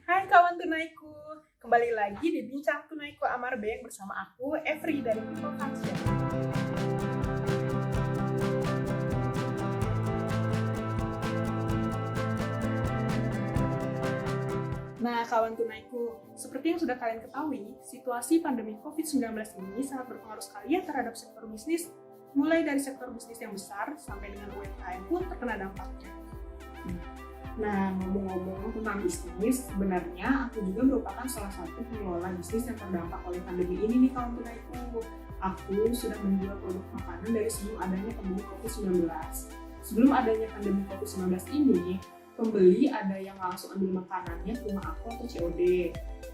Hai kawan tunaiku, kembali lagi di Bincang Tunaiku Amar Beng bersama aku, Evri dari People Function. Nah kawan tunaiku, seperti yang sudah kalian ketahui, situasi pandemi COVID-19 ini sangat berpengaruh sekali ya terhadap sektor bisnis, mulai dari sektor bisnis yang besar sampai dengan UMKM pun terkena dampaknya. Nah, ngomong-ngomong tentang bisnis, sebenarnya aku juga merupakan salah satu pengelola bisnis yang terdampak oleh pandemi ini nih kawan tunaiku. Aku sudah menjual produk makanan dari sebelum adanya pandemi COVID-19. Sebelum adanya pandemi COVID-19 ini, pembeli ada yang langsung ambil makanannya ke rumah aku atau COD.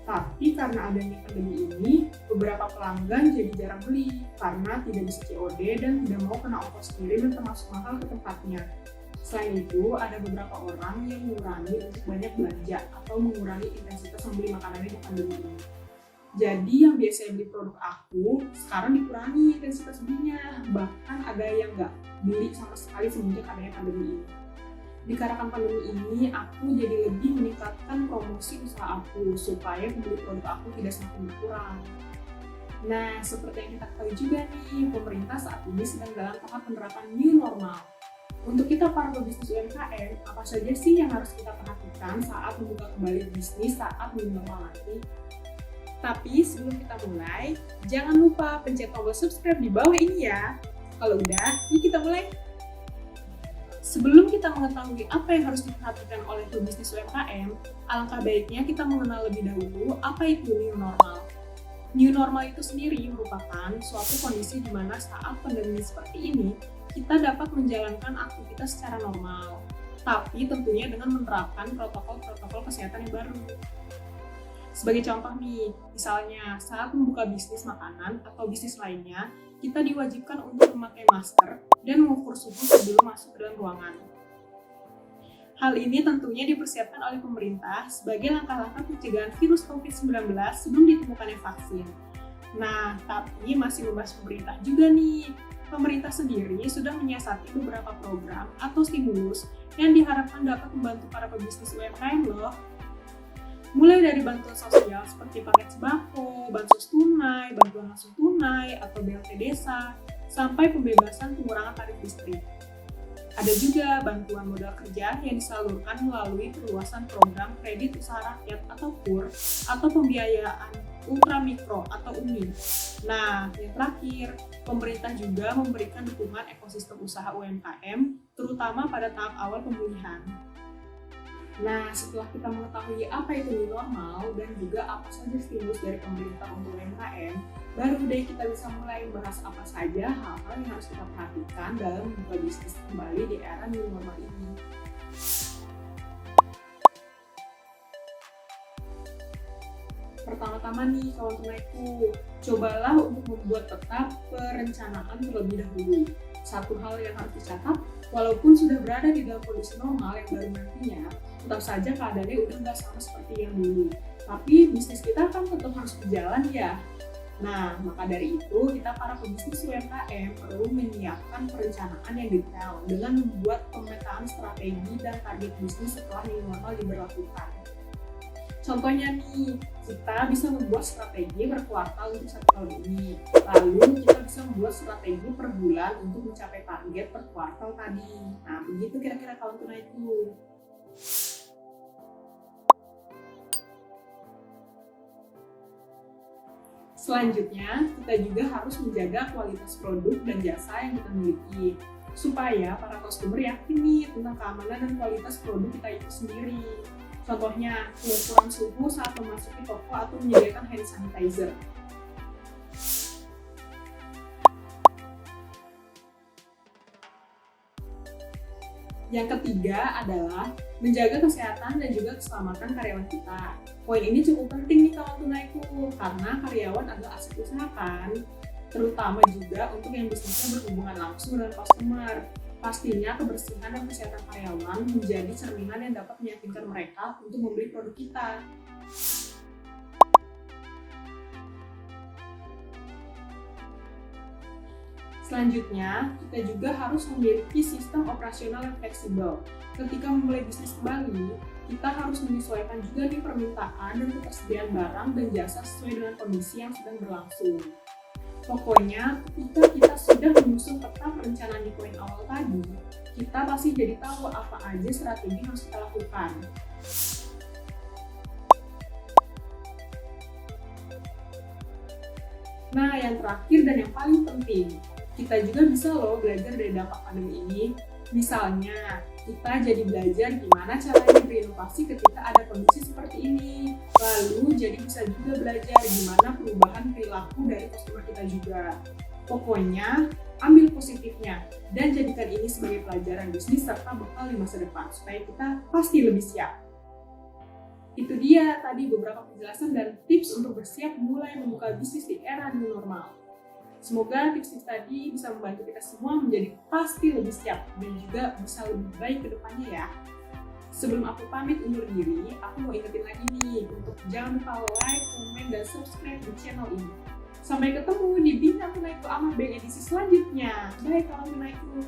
Tapi karena adanya pandemi ini, beberapa pelanggan jadi jarang beli karena tidak bisa COD dan tidak mau kena ongkos kirim dan termasuk mahal ke tempatnya. Selain itu, ada beberapa orang yang mengurangi untuk banyak belanja atau mengurangi intensitas membeli makanannya di pandemi ini. Jadi yang biasanya beli produk aku, sekarang dikurangi intensitas belinya. Bahkan ada yang nggak beli sama sekali semenjak adanya pandemi ini. Dikarenakan pandemi ini, aku jadi lebih meningkatkan promosi usaha aku supaya pembeli produk aku tidak semakin berkurang. Nah, seperti yang kita ketahui juga nih, pemerintah saat ini sedang dalam tahap penerapan new normal. Untuk kita para pebisnis UMKM, apa saja sih yang harus kita perhatikan saat membuka kembali bisnis saat new normal nanti? Tapi sebelum kita mulai, jangan lupa pencet tombol subscribe di bawah ini ya. Kalau udah, yuk kita mulai. Sebelum kita mengetahui apa yang harus diperhatikan oleh pebisnis UMKM, alangkah baiknya kita mengenal lebih dahulu apa itu new normal. New normal itu sendiri merupakan suatu kondisi di mana saat pandemi seperti ini, kita dapat menjalankan aktivitas secara normal, tapi tentunya dengan menerapkan protokol-protokol kesehatan yang baru. Sebagai contoh nih, misalnya saat membuka bisnis makanan atau bisnis lainnya, kita diwajibkan untuk memakai masker dan mengukur suhu sebelum masuk ke dalam ruangan. Hal ini tentunya dipersiapkan oleh pemerintah sebagai langkah-langkah pencegahan virus COVID-19 sebelum ditemukannya vaksin. Nah, tapi masih membahas pemerintah juga nih. Pemerintah sendiri sudah menyiasati beberapa program atau stimulus yang diharapkan dapat membantu para pebisnis UMKM loh. Mulai dari bantuan sosial seperti paket sembako, bansos tunai, bantuan langsung tunai, atau BLT desa, sampai pembebasan pengurangan tarif listrik. Ada juga bantuan modal kerja yang disalurkan melalui perluasan program kredit usaha rakyat atau KUR atau pembiayaan ultramikro atau UMI. Nah, yang terakhir, pemerintah juga memberikan dukungan ekosistem usaha UMKM, terutama pada tahap awal pemulihan. Nah, setelah kita mengetahui apa itu new normal dan juga apa saja stimulus dari pemerintah untuk UMKM, baru deh kita bisa mulai membahas apa saja hal-hal yang harus kita perhatikan dalam membuka bisnis kembali di era new normal ini. Pertama-tama nih kawan tunaiku, cobalah untuk membuat peta perencanaan terlebih dahulu. Satu hal yang harus dicatat, walaupun sudah berada di dalam kondisi normal yang baru nantinya, tetap saja keadaannya udah nggak sama seperti yang dulu. Tapi bisnis kita kan tetap harus berjalan ya. Nah, maka dari itu kita para pebisnis UMKM perlu menyiapkan perencanaan yang detail dengan membuat pemetaan strategi dan target bisnis setelah new normal diberlakukan. Contohnya nih, kita bisa membuat strategi per kuartal untuk 1 tahun ini. Lalu kita bisa membuat strategi per bulan untuk mencapai target per kuartal tadi. Nah, begitu kira-kira kawan tunaiku. Selanjutnya, kita juga harus menjaga kualitas produk dan jasa yang kita miliki, supaya para customer yakin nih tentang keamanan dan kualitas produk kita itu sendiri. Contohnya, pengukuran suhu saat memasuki toko atau menyediakan hand sanitizer. Yang ketiga adalah menjaga kesehatan dan juga keselamatan karyawan kita. Poin ini cukup penting nih kawan tunaiku, karena karyawan adalah aset usaha kan, terutama juga untuk yang bisnisnya berhubungan langsung dengan customer. Pastinya kebersihan dan kesehatan karyawan menjadi cerminan yang dapat meyakinkan mereka untuk membeli produk kita. Selanjutnya, kita juga harus memiliki sistem operasional yang fleksibel. Ketika memulai bisnis kembali, kita harus menyesuaikan juga nih permintaan dan ketersediaan barang dan jasa sesuai dengan kondisi yang sedang berlangsung. Pokoknya, ketika kita sudah menyusun peta perencanaan di poin awal tadi, kita pasti jadi tahu apa aja strategi yang harus kita lakukan. Nah, yang terakhir dan yang paling penting, kita juga bisa loh belajar dari dampak pandemi ini. Misalnya, kita jadi belajar gimana caranya berinovasi ketika ada kondisi seperti ini. Lalu, jadi bisa juga belajar gimana perubahan perilaku dari customer kita juga. Pokoknya, ambil positifnya dan jadikan ini sebagai pelajaran bisnis serta bekal di masa depan supaya kita pasti lebih siap. Itu dia tadi beberapa penjelasan dan tips untuk bersiap mulai membuka bisnis di era new normal. Semoga tips-tips tadi bisa membantu kita semua menjadi pasti lebih siap dan juga bisa lebih baik ke depannya ya. Sebelum aku pamit undur diri, aku mau ingetin lagi nih untuk jangan lupa like, komen, dan subscribe di channel ini. Sampai ketemu di Bina Tunaiku Amat Bank edisi selanjutnya. Bye kawan tunaiku.